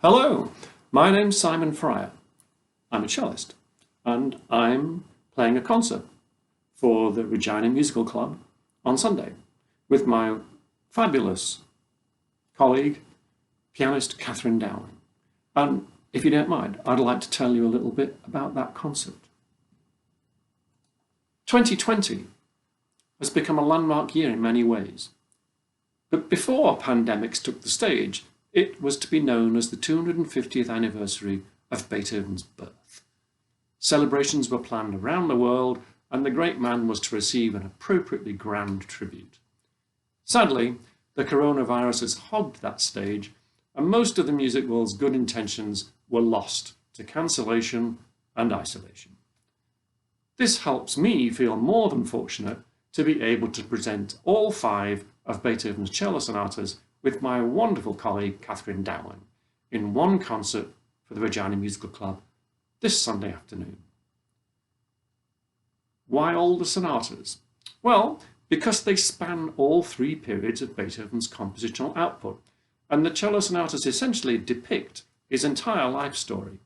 Hello, my name's Simon Fryer. I'm a cellist and I'm playing a concert for the Regina Musical Club on Sunday with my fabulous colleague, pianist Catherine Dowling. And if you don't mind, I'd like to tell you a little bit about that concert. 2020 has become a landmark year in many ways. But before pandemics took the stage, it was to be known as the 250th anniversary of Beethoven's birth. Celebrations were planned around the world, and the great man was to receive an appropriately grand tribute. Sadly, the coronavirus has hogged that stage, and most of the music world's good intentions were lost to cancellation and isolation. This helps me feel more than fortunate to be able to present all 5 of Beethoven's cello sonatas with my wonderful colleague Catherine Dowling in one concert for the Regina Musical Club this Sunday afternoon. Why all the sonatas? Well, because they span all 3 periods of Beethoven's compositional output, and the cello sonatas essentially depict his entire life story.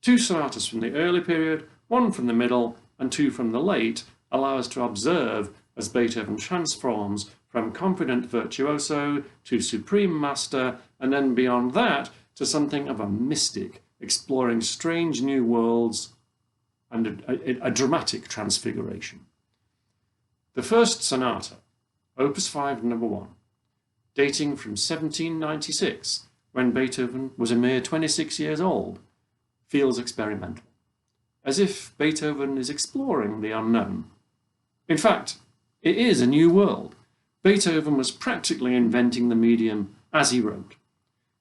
2 sonatas from the early period, 1 from the middle, and 2 from the late allow us to observe as Beethoven transforms from confident virtuoso to supreme master, and then beyond that to something of a mystic, exploring strange new worlds and a dramatic transfiguration. The first sonata, Opus 5, number 1, dating from 1796, when Beethoven was a mere 26 years old, feels experimental, as if Beethoven is exploring the unknown. In fact, it is a new world. Beethoven was practically inventing the medium as he wrote.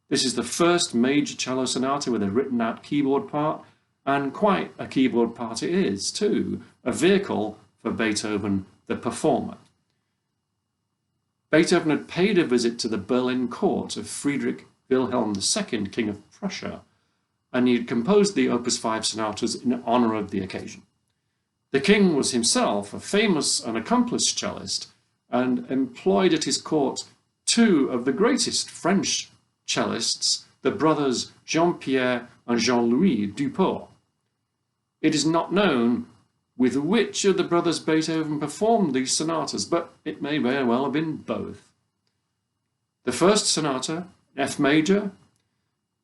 This is the first major cello sonata with a written out keyboard part, and quite a keyboard part it is too, a vehicle for Beethoven the performer. Beethoven had paid a visit to the Berlin court of Friedrich Wilhelm II, King of Prussia, and he had composed the Opus 5 sonatas in honor of the occasion. The king was himself a famous and accomplished cellist, and employed at his court 2 of the greatest French cellists, the brothers Jean-Pierre and Jean-Louis Duport. It is not known with which of the brothers Beethoven performed these sonatas, but it may very well have been both. The first sonata, F major,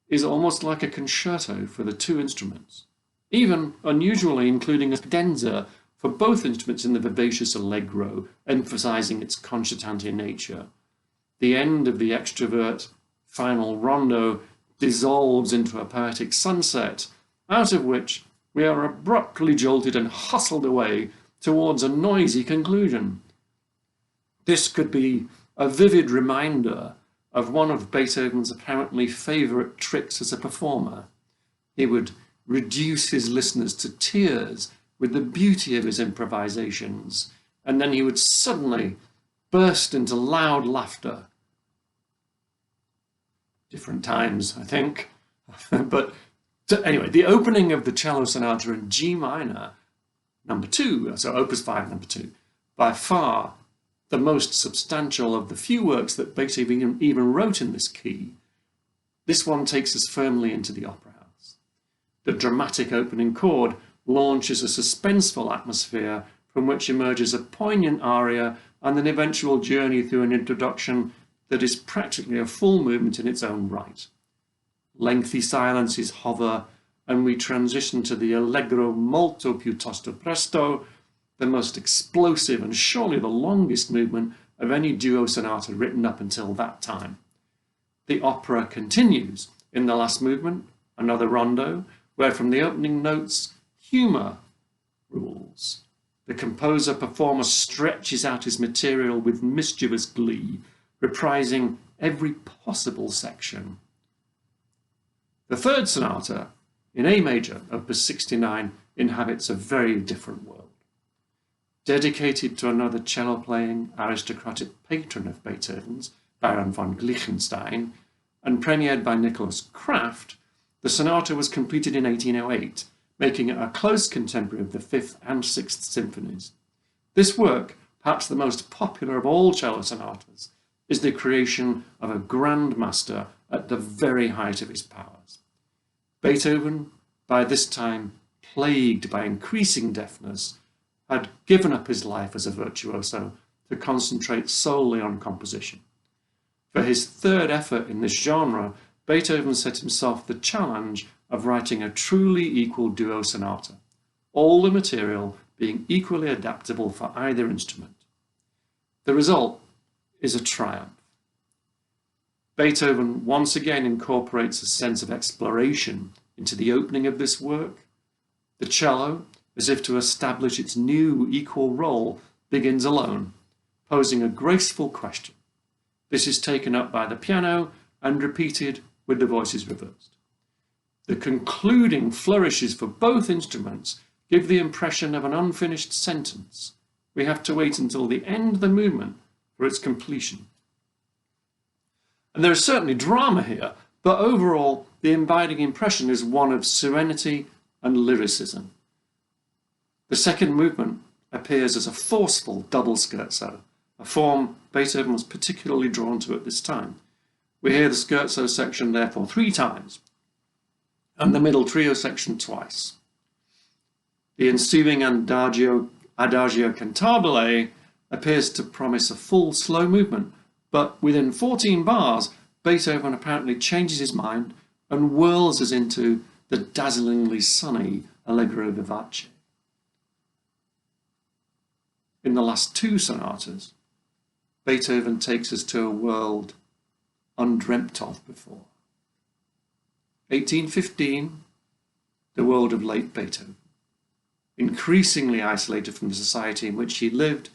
is almost like a concerto for the 2 instruments, even unusually including a cadenza for both instruments in the vivacious allegro, emphasizing its concertante nature. The end of the extrovert final rondo dissolves into a poetic sunset, out of which we are abruptly jolted and hustled away towards a noisy conclusion. This could be a vivid reminder of one of Beethoven's apparently favorite tricks as a performer. He would reduce his listeners to tears with the beauty of his improvisations, and then he would suddenly burst into loud laughter. Different times, I think. But anyway, the opening of the cello sonata in G minor, number 2, so Opus 5, number 2, by far the most substantial of the few works that Beethoven even wrote in this key. This one takes us firmly into the opera house. The dramatic opening chord launches a suspenseful atmosphere from which emerges a poignant aria and an eventual journey through an introduction that is practically a full movement in its own right. Lengthy silences hover, and we transition to the allegro molto piuttosto presto, the most explosive and surely the longest movement of any duo sonata written up until that time. The opera continues in the last movement, another rondo, where from the opening notes, humour rules. The composer-performer stretches out his material with mischievous glee, reprising every possible section. The third sonata, in A major, Opus 69, inhabits a very different world. Dedicated to another cello-playing aristocratic patron of Beethoven's, Baron von Glichenstein, and premiered by Nicholas Kraft, the sonata was completed in 1808, making it a close contemporary of the 5th and 6th symphonies. This work, perhaps the most popular of all cello sonatas, is the creation of a grand master at the very height of his powers. Beethoven, by this time plagued by increasing deafness, had given up his life as a virtuoso to concentrate solely on composition. For his third effort in this genre, Beethoven set himself the challenge of writing a truly equal duo sonata, all the material being equally adaptable for either instrument. The result is a triumph. Beethoven once again incorporates a sense of exploration into the opening of this work. The cello, as if to establish its new equal role, begins alone, posing a graceful question. This is taken up by the piano and repeated with the voices reversed. The concluding flourishes for both instruments give the impression of an unfinished sentence. We have to wait until the end of the movement for its completion. And there is certainly drama here, but overall the abiding impression is one of serenity and lyricism. The second movement appears as a forceful double scherzo, a form Beethoven was particularly drawn to at this time. We hear the scherzo section therefore 3 times, and the middle trio section twice. The ensuing adagio cantabile appears to promise a full slow movement, but within 14 bars, Beethoven apparently changes his mind and whirls us into the dazzlingly sunny Allegro vivace. In the last 2 sonatas, Beethoven takes us to a world undreamt of before. 1815, the world of late Beethoven. Increasingly isolated from the society in which he lived,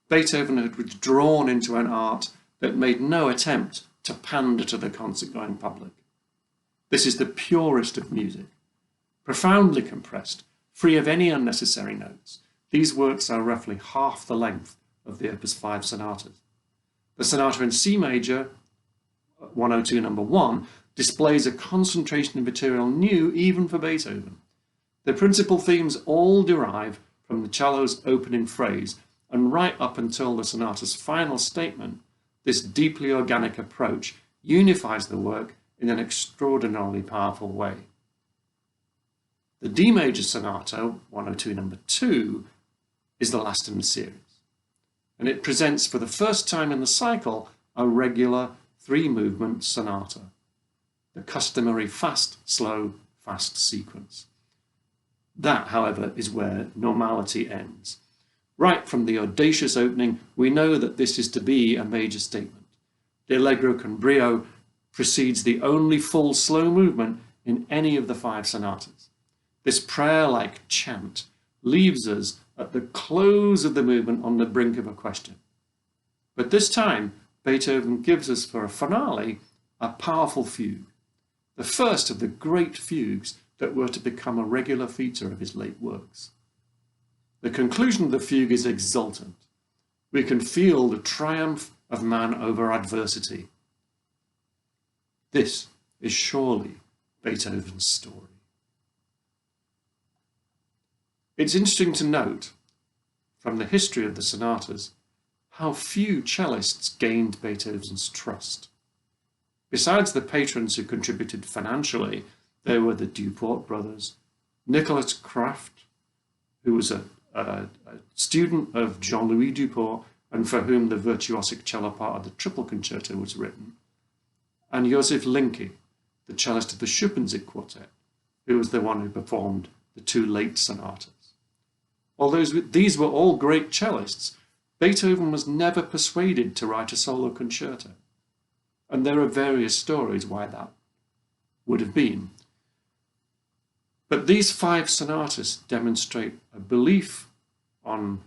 Beethoven had withdrawn into an art that made no attempt to pander to the concert-going public. This is the purest of music, profoundly compressed, free of any unnecessary notes. These works are roughly half the length of the Opus 5 sonatas. The sonata in C major, 102 number 1, displays a concentration of material new even for Beethoven. The principal themes all derive from the cello's opening phrase, and right up until the sonata's final statement, this deeply organic approach unifies the work in an extraordinarily powerful way. The D major sonata, 102 number 2, is the last in the series, and it presents for the first time in the cycle a regular 3-movement sonata, the customary fast, slow, fast sequence. That, however, is where normality ends. Right from the audacious opening, we know that this is to be a major statement. The Allegro con brio precedes the only full slow movement in any of the 5 sonatas. This prayer-like chant leaves us at the close of the movement on the brink of a question. But this time, Beethoven gives us for a finale a powerful fugue, the first of the great fugues that were to become a regular feature of his late works. The conclusion of the fugue is exultant. We can feel the triumph of man over adversity. This is surely Beethoven's story. It's interesting to note, from the history of the sonatas, how few cellists gained Beethoven's trust. Besides the patrons who contributed financially, there were the Duport brothers, Nicholas Kraft, who was a student of Jean-Louis Duport and for whom the virtuosic cello part of the triple concerto was written, and Josef Linke, the cellist of the Schuppanzig quartet, who was the one who performed the 2 late sonatas. Although these were all great cellists, Beethoven was never persuaded to write a solo concerto, and there are various stories why that would have been. But these 5 sonatas demonstrate a belief on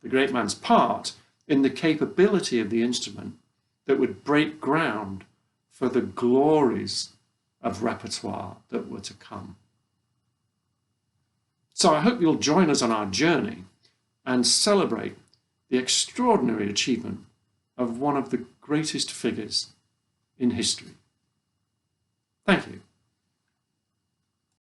the great man's part in the capability of the instrument that would break ground for the glories of repertoire that were to come. So I hope you'll join us on our journey and celebrate the extraordinary achievement of one of the greatest figures in history. Thank you.